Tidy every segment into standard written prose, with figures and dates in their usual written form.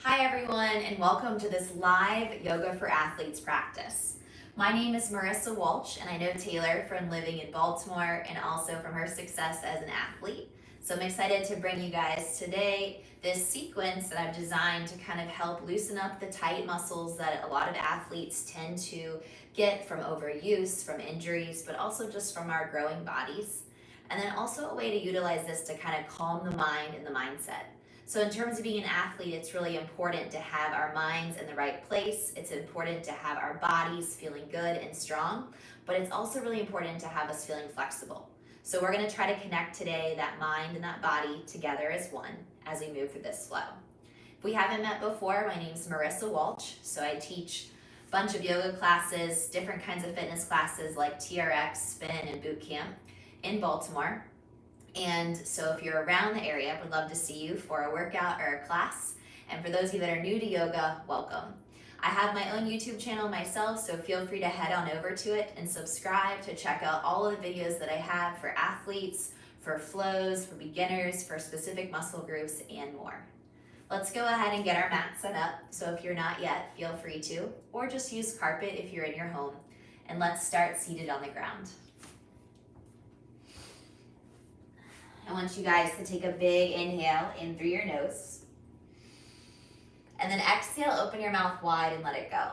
Hi everyone, and welcome to this live Yoga for Athletes practice. My name is Marissa Walch, and I know Taylor from living in Baltimore and also from her success as an athlete. So I'm excited to bring you guys today this sequence that I've designed to kind of help loosen up the tight muscles that a lot of athletes tend to get from overuse, from injuries, but also just from our growing bodies. And then also a way to utilize this to kind of calm the mind and the mindset. So in terms of being an athlete, it's really important to have our minds in the right place. It's important to have our bodies feeling good and strong, but it's also really important to have us feeling flexible. So we're gonna try to connect today that mind and that body together as one as we move through this flow. If we haven't met before, my name is Marissa Walch. So I teach a bunch of yoga classes, different kinds of fitness classes like TRX, Spin, and Boot Camp in Baltimore. And so if you're around the area, I would love to see you for a workout or a class. And for those of you that are new to yoga, welcome. I have my own YouTube channel myself, so feel free to head on over to it and subscribe to check out all of the videos that I have for athletes, for flows, for beginners, for specific muscle groups, and more. Let's go ahead and get our mat set up. So if you're not yet, feel free to, or just use carpet if you're in your home. And let's start seated on the ground. I want you guys to take a big inhale in through your nose. And then exhale, open your mouth wide and let it go.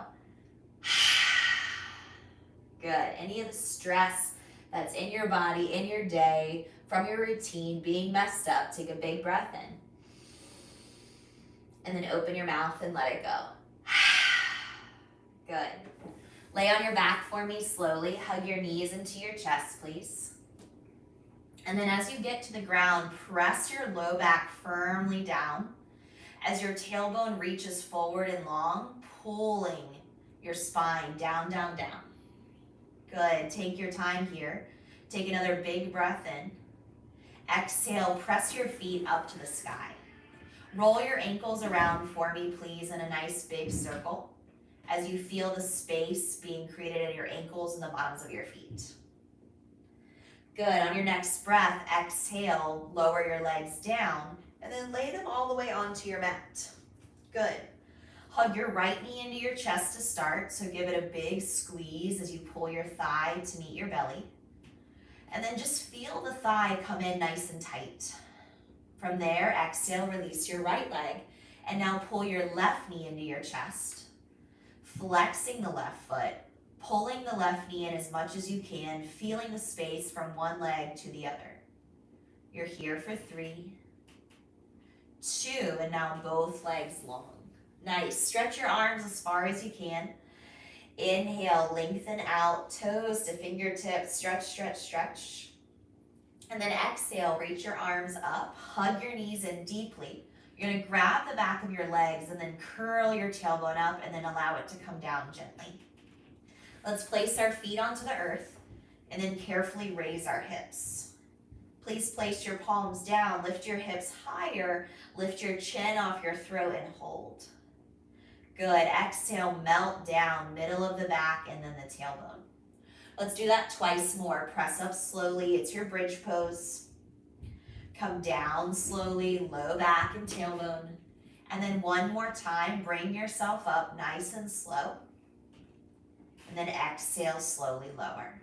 Good. Any of the stress that's in your body, in your day, from your routine being messed up, take a big breath in. And then open your mouth and let it go. Good. Lay on your back for me slowly. Hug your knees into your chest, please. And then as you get to the ground, press your low back firmly down. As your tailbone reaches forward and long, pulling your spine down, down, down. Good, take your time here. Take another big breath in. Exhale, press your feet up to the sky. Roll your ankles around for me, please, in a nice big circle as you feel the space being created in your ankles and the bottoms of your feet. Good, on your next breath, exhale, lower your legs down, and then lay them all the way onto your mat. Good. Hug your right knee into your chest to start, so give it a big squeeze as you pull your thigh to meet your belly. And then just feel the thigh come in nice and tight. From there, exhale, release your right leg, and now pull your left knee into your chest, flexing the left foot, pulling the left knee in as much as you can, feeling the space from one leg to the other. You're here for 3, 2, and now both legs long. Nice. Stretch your arms as far as you can. Inhale, lengthen out, toes to fingertips, stretch, stretch, stretch. And then exhale, reach your arms up, hug your knees in deeply. You're gonna grab the back of your legs and then curl your tailbone up and then allow it to come down gently. Let's place our feet onto the earth and then carefully raise our hips. Please place your palms down, lift your hips higher, lift your chin off your throat and hold. Good, exhale, melt down, middle of the back and then the tailbone. Let's do that twice more. Press up slowly, it's your bridge pose. Come down slowly, low back and tailbone. And then one more time, bring yourself up nice and slow. And then exhale, slowly lower.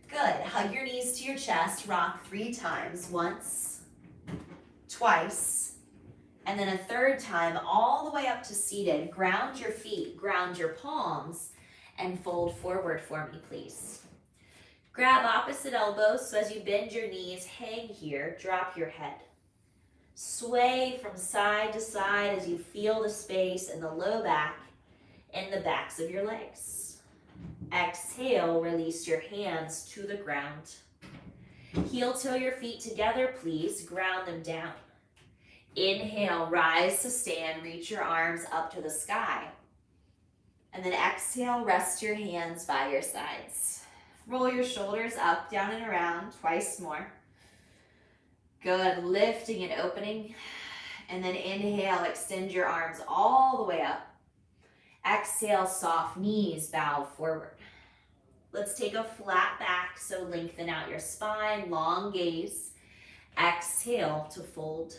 Good, hug your knees to your chest, rock 3 times, once, twice, and then a 3rd time, all the way up to seated. Ground your feet, ground your palms, and fold forward for me, please. Grab opposite elbows, so as you bend your knees, hang here, drop your head. Sway from side to side as you feel the space in the low back and the backs of your legs. Exhale, release your hands to the ground. Heel toe your feet together, please. Ground them down. Inhale, rise to stand. Reach your arms up to the sky. And then exhale, rest your hands by your sides. Roll your shoulders up, down, and around. Twice more. Good, lifting and opening. And then inhale, extend your arms all the way up. Exhale, soft knees, bow forward. Let's take a flat back, so lengthen out your spine, long gaze. Exhale to fold.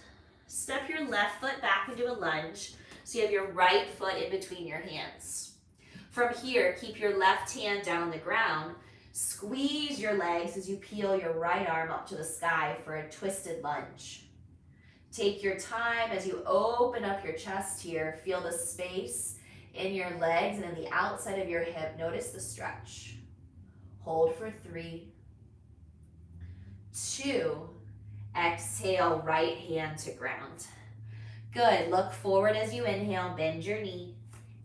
Step your left foot back into a lunge, so you have your right foot in between your hands. From here, keep your left hand down on the ground. Squeeze your legs as you peel your right arm up to the sky for a twisted lunge. Take your time as you open up your chest here. Feel the space in your legs and in the outside of your hip. Notice the stretch. Hold for 3, 2, exhale, right hand to ground. Good, look forward as you inhale, bend your knee.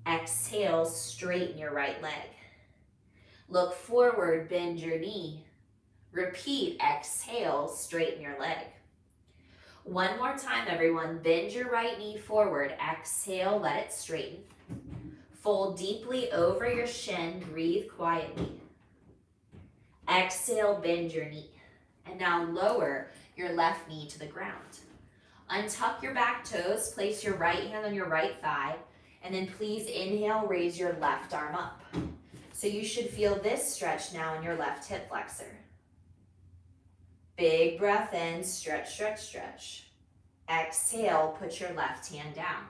Exhale, straighten your right leg. Look forward, bend your knee. Repeat, exhale, straighten your leg. One more time, everyone. Bend your right knee forward. Exhale, let it straighten. Fold deeply over your shin. Breathe quietly. Exhale, bend your knee. And now lower your left knee to the ground. Untuck your back toes. Place your right hand on your right thigh. And then please inhale, raise your left arm up. So you should feel this stretch now in your left hip flexor. Big breath in, stretch, stretch, stretch. Exhale, put your left hand down.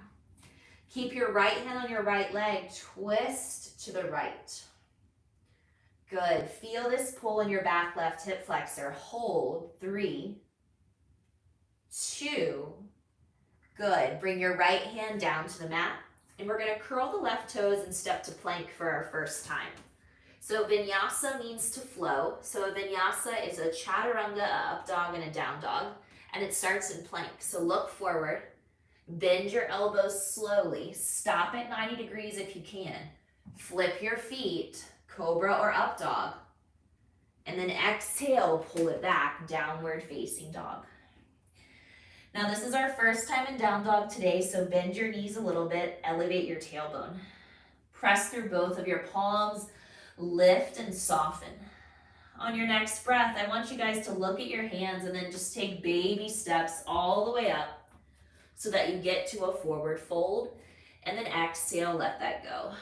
Keep your right hand on your right leg, twist to the right. Good, feel this pull in your back left hip flexor. Hold, 3, 2, good. Bring your right hand down to the mat, and we're gonna curl the left toes and step to plank for our first time. So vinyasa means to flow. So a vinyasa is a chaturanga, a up dog, and a down dog. And it starts in plank. So look forward, bend your elbows slowly, stop at 90 degrees if you can. Flip your feet, cobra or up dog. And then exhale, pull it back, downward facing dog. Now this is our first time in down dog today, so bend your knees a little bit, elevate your tailbone. Press through both of your palms, lift and soften. On your next breath, I want you guys to look at your hands and then just take baby steps all the way up so that you get to a forward fold, and then exhale, let that go.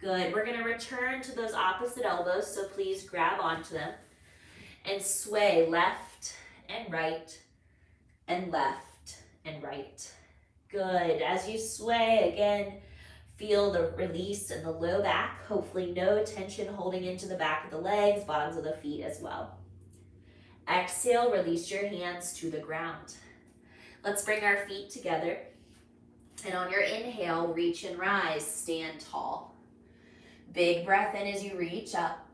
Good, we're gonna return to those opposite elbows, so please grab onto them and sway left and right and left and right. Good, as you sway again, feel the release in the low back, hopefully no tension holding into the back of the legs, bottoms of the feet as well. Exhale, release your hands to the ground. Let's bring our feet together. And on your inhale, reach and rise, stand tall. Big breath in as you reach up.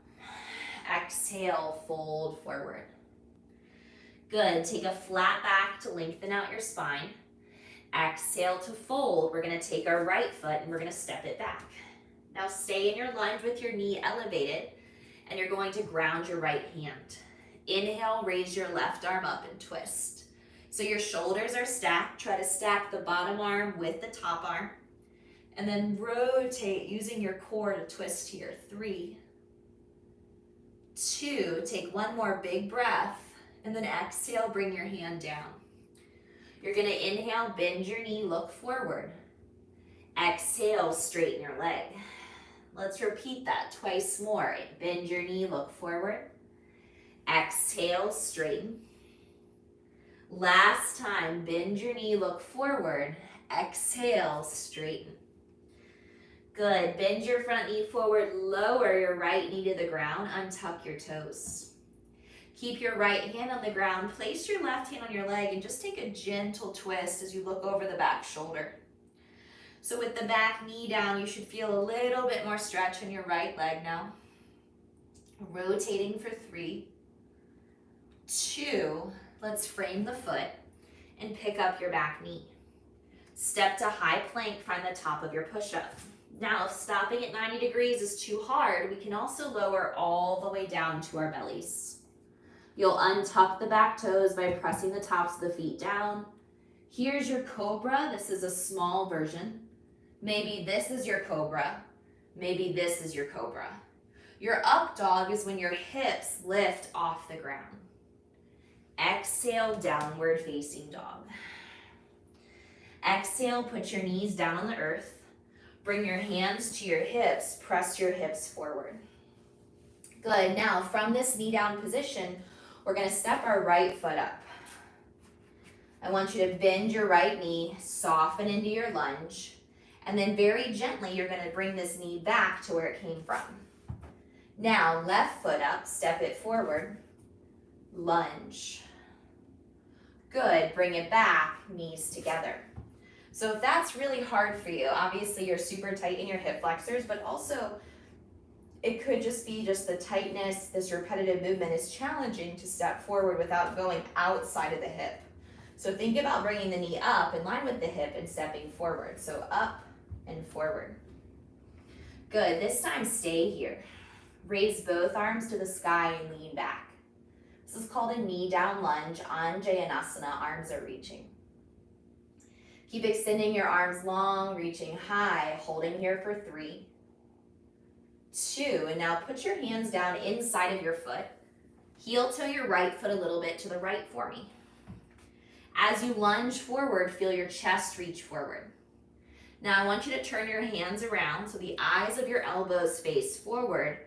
Exhale, fold forward. Good, take a flat back to lengthen out your spine. Exhale to fold. We're gonna take our right foot and we're gonna step it back. Now stay in your lunge with your knee elevated, and you're going to ground your right hand. Inhale, raise your left arm up and twist. So your shoulders are stacked. Try to stack the bottom arm with the top arm. And then rotate using your core to twist here. 3, 2, take one more big breath, and then exhale, bring your hand down. You're gonna inhale, bend your knee, look forward. Exhale, straighten your leg. Let's repeat that twice more. Bend your knee, look forward. Exhale, straighten. Last time, bend your knee, look forward. Exhale, straighten. Good, bend your front knee forward, lower your right knee to the ground, untuck your toes. Keep your right hand on the ground, place your left hand on your leg, and just take a gentle twist as you look over the back shoulder. So with the back knee down, you should feel a little bit more stretch in your right leg now. Rotating for 3, 2, let's frame the foot and pick up your back knee. Step to high plank, find the top of your push-up. Now, if stopping at 90 degrees is too hard, we can also lower all the way down to our bellies. You'll untuck the back toes by pressing the tops of the feet down. Here's your cobra. This is a small version. Maybe this is your cobra. Maybe this is your cobra. Your up dog is when your hips lift off the ground. Exhale, downward facing dog. Exhale, put your knees down on the earth. Bring your hands to your hips, press your hips forward. Good, now from this knee down position, we're gonna step our right foot up. I want you to bend your right knee, soften into your lunge, and then very gently, you're gonna bring this knee back to where it came from. Now, left foot up, step it forward, lunge. Good, bring it back, knees together. So if that's really hard for you, obviously you're super tight in your hip flexors, but also it could just be just the tightness, this repetitive movement is challenging to step forward without going outside of the hip. So think about bringing the knee up in line with the hip and stepping forward. So up and forward. Good, this time stay here. Raise both arms to the sky and lean back. This is called a knee down lunge. Asana, arms are reaching. Keep extending your arms long, reaching high, holding here for 3, 2, and now put your hands down inside of your foot. Heel toe your right foot a little bit to the right for me. As you lunge forward, feel your chest reach forward. Now I want you to turn your hands around so the eyes of your elbows face forward,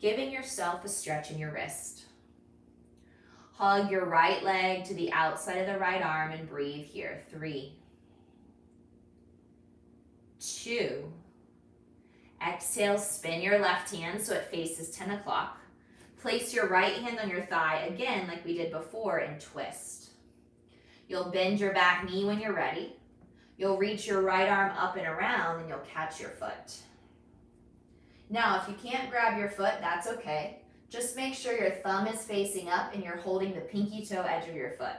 giving yourself a stretch in your wrist. Hug your right leg to the outside of the right arm and breathe here. 3, 2. Exhale, spin your left hand so it faces 10 o'clock. Place your right hand on your thigh again like we did before and twist. You'll bend your back knee when you're ready. You'll reach your right arm up and around and you'll catch your foot. Now, if you can't grab your foot, that's okay. Just make sure your thumb is facing up and you're holding the pinky toe edge of your foot.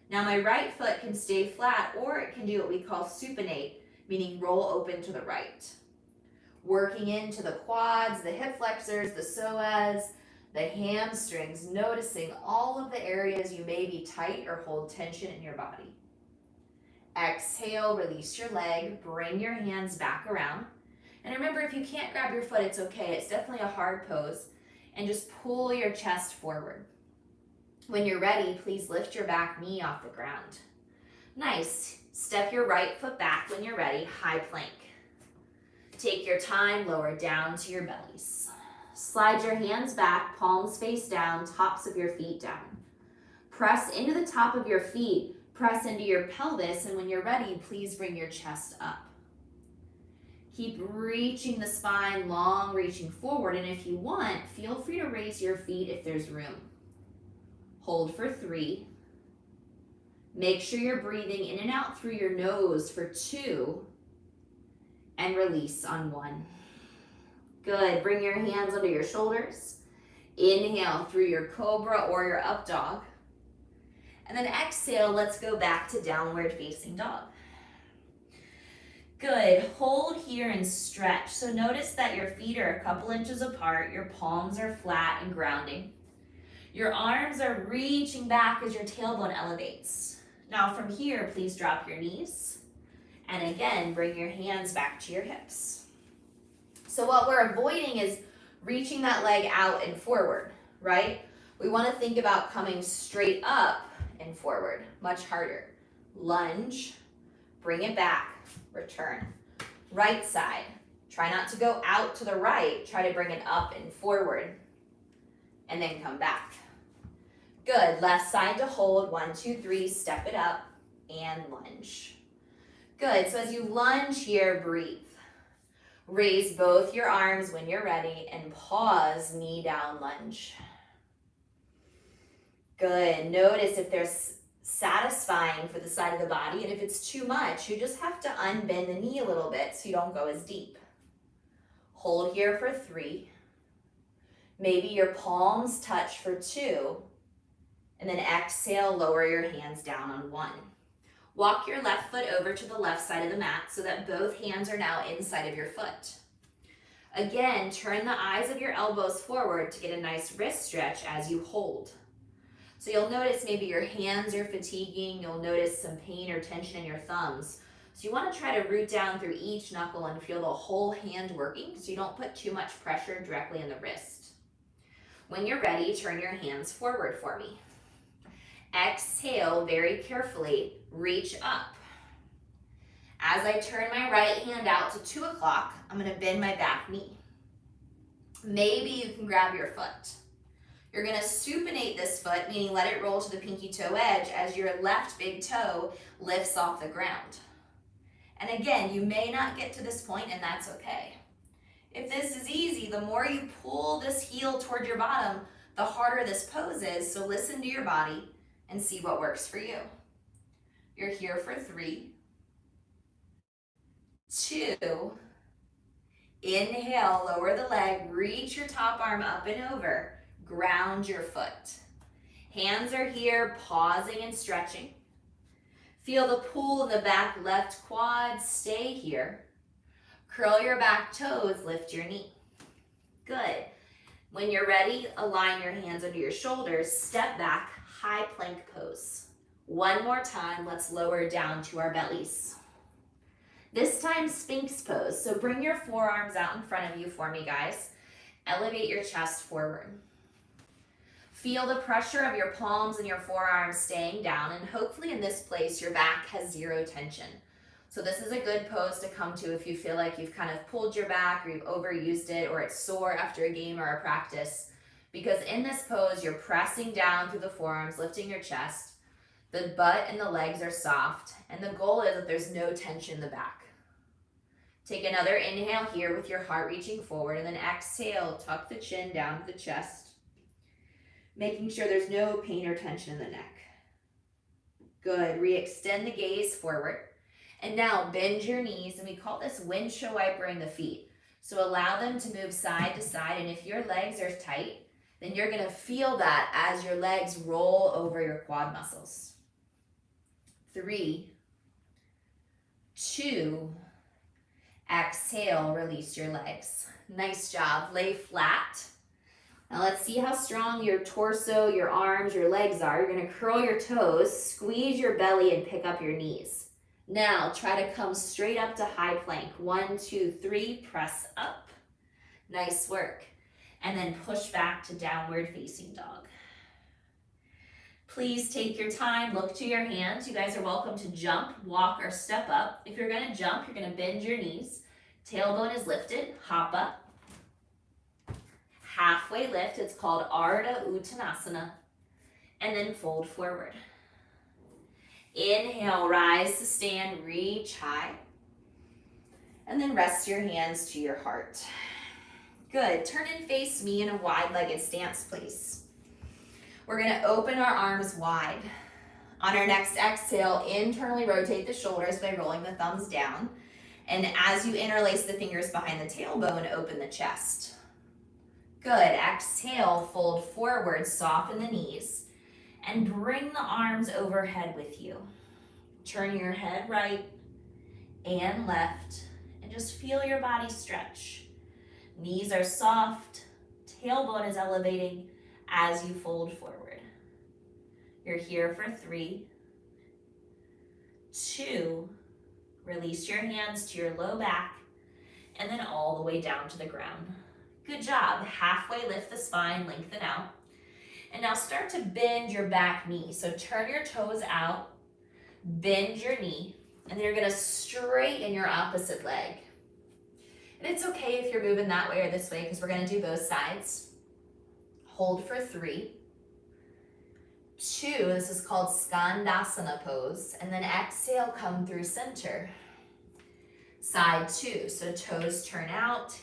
Now, my right foot can stay flat or it can do what we call supinate, meaning roll open to the right. Working into the quads, the hip flexors, the psoas, the hamstrings, noticing all of the areas you may be tight or hold tension in your body. Exhale, release your leg, bring your hands back around. And remember, if you can't grab your foot, it's okay. It's definitely a hard pose. And just pull your chest forward. When you're ready, please lift your back knee off the ground. Nice. Step your right foot back when you're ready, high plank. Take your time, lower down to your bellies. Slide your hands back, palms face down, tops of your feet down. Press into the top of your feet, press into your pelvis, and when you're ready, please bring your chest up. Keep reaching the spine, long reaching forward, and if you want, feel free to raise your feet if there's room. Hold for 3. Make sure you're breathing in and out through your nose for 2, and release on 1. Good, bring your hands under your shoulders. Inhale through your cobra or your up dog. And then exhale, let's go back to downward facing dog. Good, hold here and stretch. So notice that your feet are a couple inches apart, your palms are flat and grounding. Your arms are reaching back as your tailbone elevates. Now from here, please drop your knees. And again, bring your hands back to your hips. So what we're avoiding is reaching that leg out and forward, right? We want to think about coming straight up and forward, much harder. Lunge, bring it back, return. Right side, try not to go out to the right, try to bring it up and forward, and then come back. Good, left side to hold, 1, 2, 3, step it up, and lunge. Good, so as you lunge here, breathe. Raise both your arms when you're ready and pause, knee down lunge. Good, notice if there's satisfying for the side of the body, and if it's too much, you just have to unbend the knee a little bit so you don't go as deep. Hold here for 3. Maybe your palms touch for 2, and then exhale, lower your hands down on 1. Walk your left foot over to the left side of the mat so that both hands are now inside of your foot. Again, turn the eyes of your elbows forward to get a nice wrist stretch as you hold. So you'll notice maybe your hands are fatiguing, you'll notice some pain or tension in your thumbs. So you want to try to root down through each knuckle and feel the whole hand working so you don't put too much pressure directly on the wrist. When you're ready, turn your hands forward for me. Exhale very carefully, reach up. As I turn my right hand out to 2 o'clock, I'm going to bend my back knee. Maybe you can grab your foot. You're gonna supinate this foot, meaning let it roll to the pinky toe edge as your left big toe lifts off the ground. And again, you may not get to this point, and that's okay. If this is easy, the more you pull this heel toward your bottom, the harder this pose is. So listen to your body and see what works for you. You're here for 3, 2, inhale, lower the leg, reach your top arm up and over, ground your foot. Hands are here, pausing and stretching. Feel the pull in the back left quad, stay here. Curl your back toes, lift your knee. Good. When you're ready, align your hands under your shoulders, step back, high plank pose. One more time, let's lower down to our bellies. This time, Sphinx pose. So bring your forearms out in front of you for me, guys. Elevate your chest forward. Feel the pressure of your palms and your forearms staying down, and hopefully in this place, your back has 0 tension. So this is a good pose to come to if you feel like you've kind of pulled your back or you've overused it or it's sore after a game or a practice. Because in this pose, you're pressing down through the forearms, lifting your chest. The butt and the legs are soft, and the goal is that there's no tension in the back. Take another inhale here with your heart reaching forward, and then exhale, tuck the chin down to the chest, making sure there's no pain or tension in the neck. Good, re-extend the gaze forward. And now bend your knees, and we call this windshield wipering the feet. So allow them to move side to side, and if your legs are tight, then you're gonna feel that as your legs roll over your quad muscles. 3, 2, exhale, release your legs. Nice job, lay flat. Now let's see how strong your torso, your arms, your legs are. You're gonna curl your toes, squeeze your belly, and pick up your knees. Now try to come straight up to high plank. 1, 2, 3, press up. Nice work. And then push back to downward facing dog. Please take your time, look to your hands. You guys are welcome to jump, walk, or step up. If you're gonna jump, you're gonna bend your knees. Tailbone is lifted, hop up. Halfway lift, it's called Ardha Uttanasana. And then fold forward. Inhale, rise to stand, reach high. And then rest your hands to your heart. Good, turn and face me in a wide-legged stance, please. We're gonna open our arms wide. On our next exhale, internally rotate the shoulders by rolling the thumbs down. And as you interlace the fingers behind the tailbone, open the chest. Good, exhale, fold forward, soften the knees. And bring the arms overhead with you. Turn your head right and left, and just feel your body stretch. Knees are soft, tailbone is elevating as you fold forward. You're here for 3, 2, release your hands to your low back, and then all the way down to the ground. Good job. Halfway lift the spine, lengthen out. And now start to bend your back knee. So turn your toes out, bend your knee, and then you're gonna straighten your opposite leg. And it's okay if you're moving that way or this way because we're gonna do both sides. Hold for 3, 2, this is called Skandasana pose, and then exhale, come through center. Side 2, so toes turn out,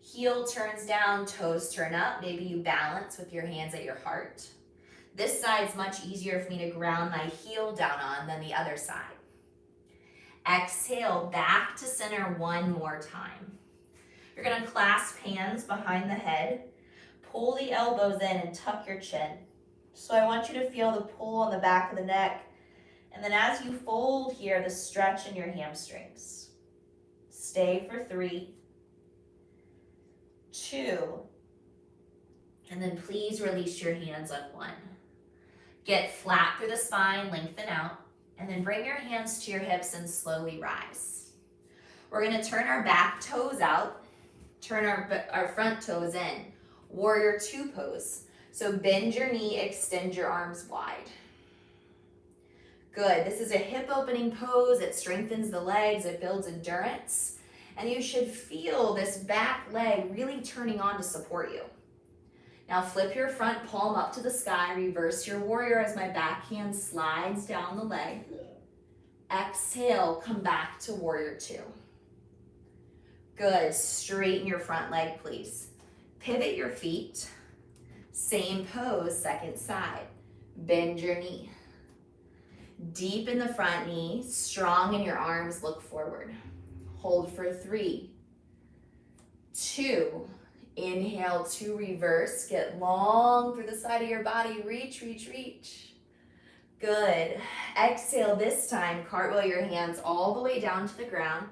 heel turns down, toes turn up. Maybe you balance with your hands at your heart. This side's much easier for me to ground my heel down on than the other side. Exhale, back to center one more time. You're gonna clasp hands behind the head, pull the elbows in and tuck your chin. So I want you to feel the pull on the back of the neck. And then as you fold here, the stretch in your hamstrings. Stay for 3, 2, and then please release your hands on 1. Get flat through the spine, lengthen out, and then bring your hands to your hips and slowly rise. We're gonna turn our back toes out, turn our front toes in. Warrior 2 pose. So bend your knee, extend your arms wide. Good, this is a hip opening pose. It strengthens the legs, it builds endurance. And you should feel this back leg really turning on to support you. Now flip your front palm up to the sky, reverse your warrior as my back hand slides down the leg. Exhale, come back to warrior two. Good, straighten your front leg, please. Pivot your feet, same pose, second side. Bend your knee. Deep in the front knee, strong in your arms, look forward. Hold for 3, 2, inhale to reverse, get long through the side of your body, reach, reach, reach. Good, exhale this time, cartwheel your hands all the way down to the ground,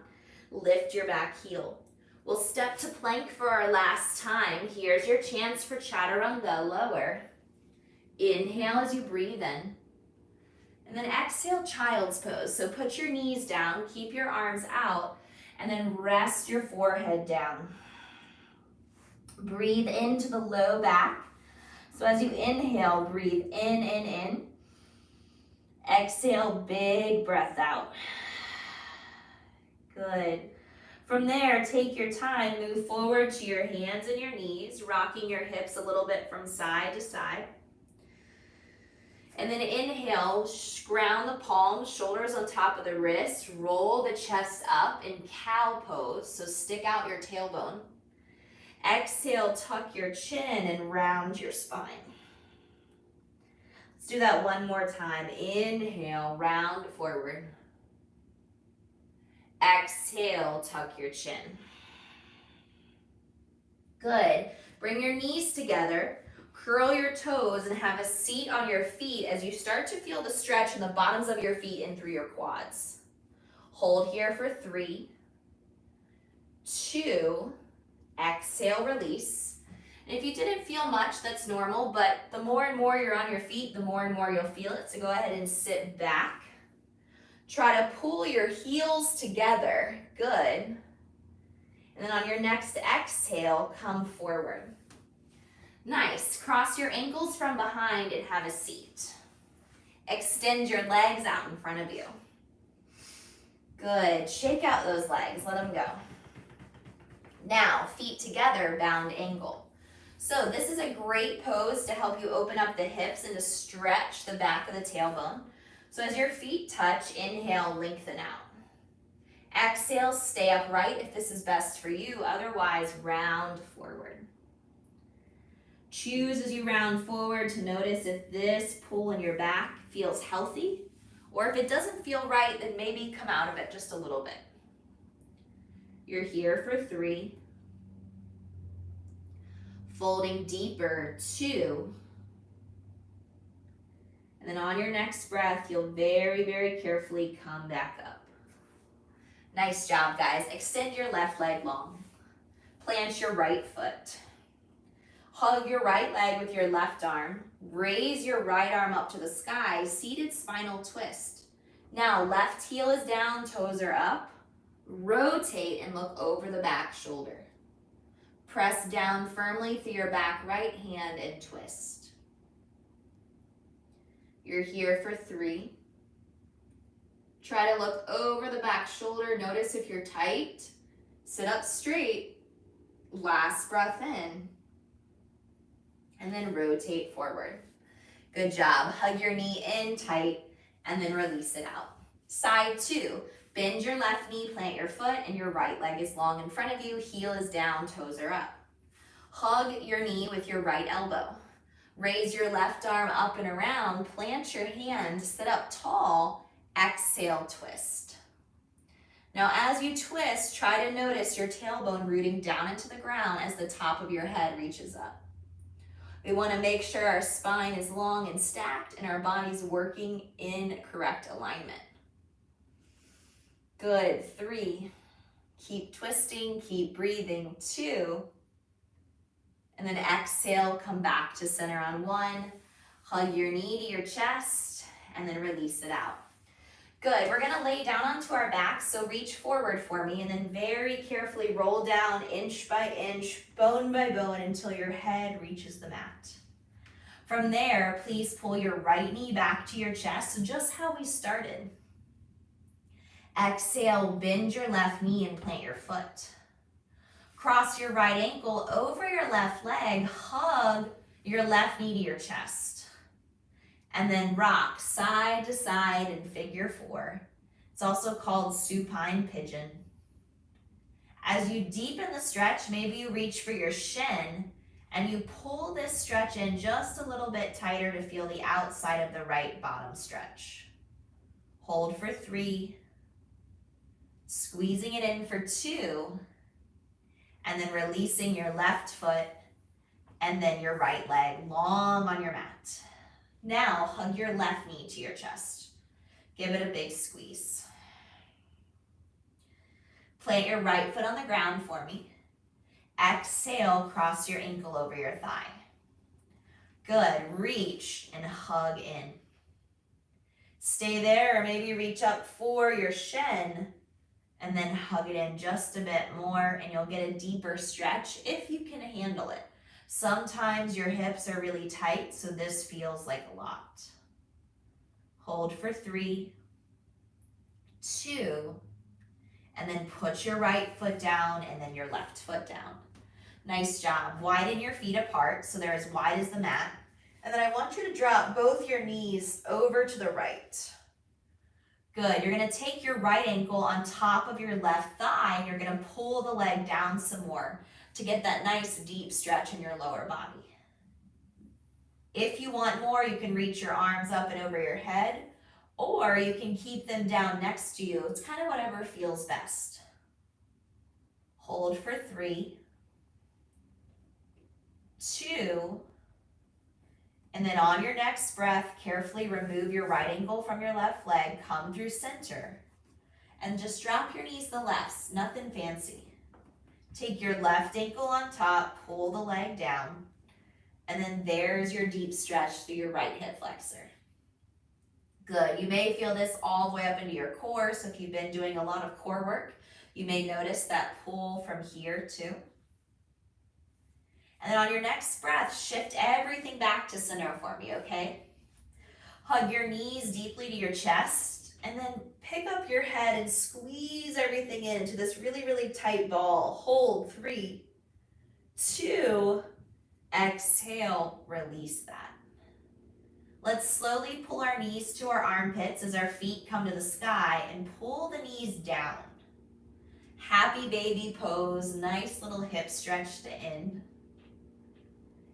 lift your back heel. We'll step to plank for our last time. Here's your chance for chaturanga, lower. Inhale as you breathe in. And then exhale, child's pose. So put your knees down, keep your arms out, and then rest your forehead down. Breathe into the low back. So as you inhale, breathe in. Exhale, big breath out. Good. From there, take your time, move forward to your hands and your knees, rocking your hips a little bit from side to side. And then inhale, ground the palms, shoulders on top of the wrists, roll the chest up in cow pose, so stick out your tailbone. Exhale, tuck your chin and round your spine. Let's do that one more time. Inhale, round forward. Exhale, tuck your chin. Good. Bring your knees together, curl your toes, and have a seat on your feet as you start to feel the stretch in the bottoms of your feet and through your quads. Hold here for 3, 2, exhale, release. And if you didn't feel much, that's normal, but the more and more you're on your feet, the more and more you'll feel it. So go ahead and sit back. Try to pull your heels together. Good. And then on your next exhale, come forward. Nice. Cross your ankles from behind and have a seat. Extend your legs out in front of you. Good. Shake out those legs. Let them go. Now, feet together, bound angle. So this is a great pose to help you open up the hips and to stretch the back of the tailbone. So as your feet touch, inhale, lengthen out. Exhale, stay upright if this is best for you. Otherwise, round forward. Choose as you round forward to notice if this pull in your back feels healthy, or if it doesn't feel right, then maybe come out of it just a little bit. You're here for 3. Folding deeper, 2. And then on your next breath, you'll very, very carefully come back up. Nice job, guys. Extend your left leg long. Plant your right foot. Hug your right leg with your left arm. Raise your right arm up to the sky, seated spinal twist. Now, left heel is down, toes are up. Rotate and look over the back shoulder. Press down firmly through your back right hand and twist. You're here for 3. Try to look over the back shoulder. Notice if you're tight. Sit up straight. Last breath in. And then rotate forward. Good job. Hug your knee in tight and then release it out. Side 2. Bend your left knee, plant your foot, and your right leg is long in front of you. Heel is down, toes are up. Hug your knee with your right elbow. Raise your left arm up and around, plant your hand, sit up tall, exhale, twist. Now as you twist, try to notice your tailbone rooting down into the ground as the top of your head reaches up. We want to make sure our spine is long and stacked and our body's working in correct alignment. Good, 3. Keep twisting, keep breathing, 2. And then exhale, come back to center on 1. Hug your knee to your chest, and then release it out. Good, we're gonna lay down onto our backs, so reach forward for me, and then very carefully roll down inch by inch, bone by bone, until your head reaches the mat. From there, please pull your right knee back to your chest, so just how we started. Exhale, bend your left knee and plant your foot. Cross your right ankle over your left leg, hug your left knee to your chest. And then rock side to side in figure 4. It's also called Supine Pigeon. As you deepen the stretch, maybe you reach for your shin and you pull this stretch in just a little bit tighter to feel the outside of the right bottom stretch. Hold for 3, squeezing it in for 2, and then releasing your left foot and then your right leg long on your mat. Now hug your left knee to your chest. Give it a big squeeze. Plant your right foot on the ground for me. Exhale, cross your ankle over your thigh. Good, reach and hug in. Stay there, or maybe reach up for your shin and then hug it in just a bit more, and you'll get a deeper stretch if you can handle it. Sometimes your hips are really tight, so this feels like a lot. Hold for 3, 2, and then put your right foot down and then your left foot down. Nice job. Widen your feet apart so they're as wide as the mat. And then I want you to drop both your knees over to the right. Good. You're going to take your right ankle on top of your left thigh and you're going to pull the leg down some more to get that nice deep stretch in your lower body. If you want more, you can reach your arms up and over your head, or you can keep them down next to you. It's kind of whatever feels best. Hold for 3, 2, and then on your next breath, carefully remove your right ankle from your left leg, come through center, and just drop your knees to the left, nothing fancy. Take your left ankle on top, pull the leg down, and then there's your deep stretch through your right hip flexor. Good. You may feel this all the way up into your core, so if you've been doing a lot of core work, you may notice that pull from here too. And then on your next breath, shift everything back to center for me, okay? Hug your knees deeply to your chest, and then pick up your head and squeeze everything into this really, really tight ball. Hold, 3, 2, exhale, release that. Let's slowly pull our knees to our armpits as our feet come to the sky and pull the knees down. Happy baby pose, nice little hip stretch to end.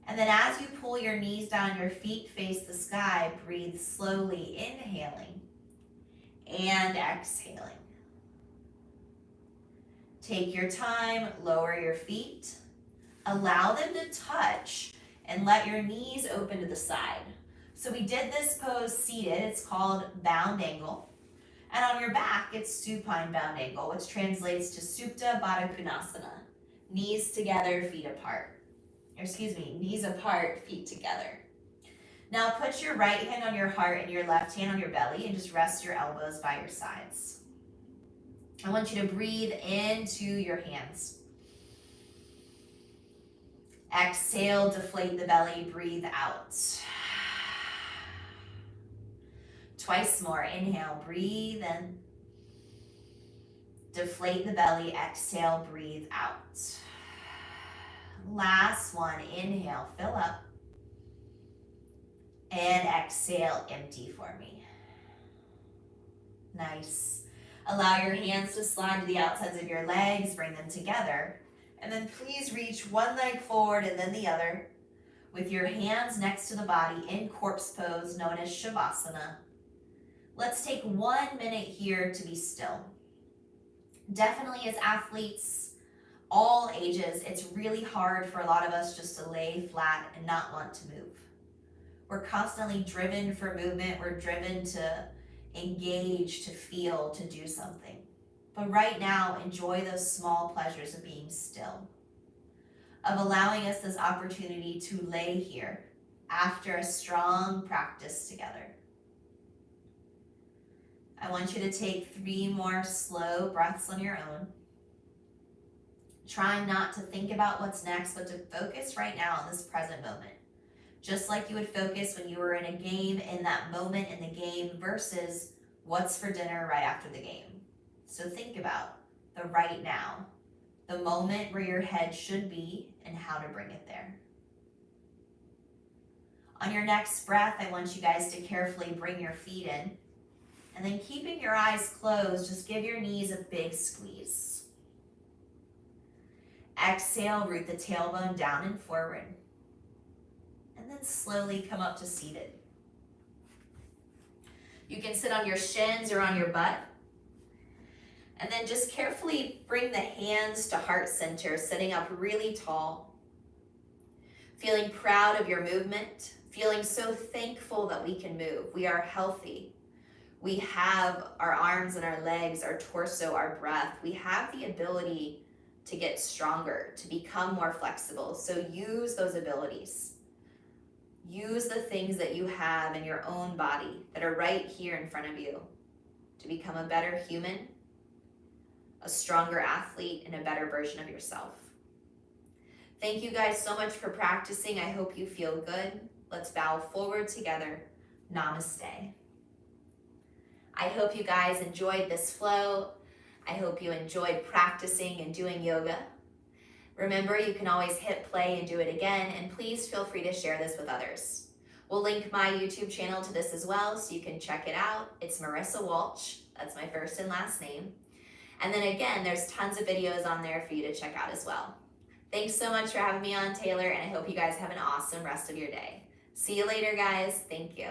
And then as you pull your knees down, your feet face the sky, breathe slowly, inhaling and exhaling. Take your time, lower your feet, allow them to touch, and let your knees open to the side. So we did this pose seated, it's called bound angle. And on your back, it's supine bound angle, which translates to Supta Baddha Konasana. Knees together, feet apart. Knees apart, feet together. Now put your right hand on your heart and your left hand on your belly and just rest your elbows by your sides. I want you to breathe into your hands. Exhale, deflate the belly, breathe out. Twice more, inhale, breathe in. Deflate the belly, exhale, breathe out. Last one, inhale, fill up. And exhale, empty for me. Nice. Allow your hands to slide to the outsides of your legs, bring them together. And then please reach one leg forward and then the other with your hands next to the body in corpse pose known as Shavasana. Let's take 1 minute here to be still. Definitely as athletes, all ages, it's really hard for a lot of us just to lay flat and not want to move. We're constantly driven for movement. We're driven to engage, to feel, to do something. But right now, enjoy those small pleasures of being still, of allowing us this opportunity to lay here after a strong practice together. I want you to take 3 more slow breaths on your own. Trying not to think about what's next, but to focus right now on this present moment. Just like you would focus when you were in a game, in that moment in the game versus what's for dinner right after the game. So think about the right now, the moment where your head should be and how to bring it there. On your next breath, I want you guys to carefully bring your feet in. And then keeping your eyes closed, just give your knees a big squeeze. Exhale, root the tailbone down and forward. And then slowly come up to seated. You can sit on your shins or on your butt. And then just carefully bring the hands to heart center, sitting up really tall. Feeling proud of your movement, feeling so thankful that we can move. We are healthy. We have our arms and our legs, our torso, our breath. We have the ability to get stronger, to become more flexible. So use those abilities. Use the things that you have in your own body that are right here in front of you to become a better human, a stronger athlete, and a better version of yourself. Thank you guys so much for practicing. I hope you feel good. Let's bow forward together. Namaste. I hope you guys enjoyed this flow. I hope you enjoyed practicing and doing yoga. Remember, you can always hit play and do it again, and please feel free to share this with others. We'll link my YouTube channel to this as well, so you can check it out. It's Marissa Walch. That's my first and last name. And then again, there's tons of videos on there for you to check out as well. Thanks so much for having me on, Taylor, and I hope you guys have an awesome rest of your day. See you later, guys. Thank you.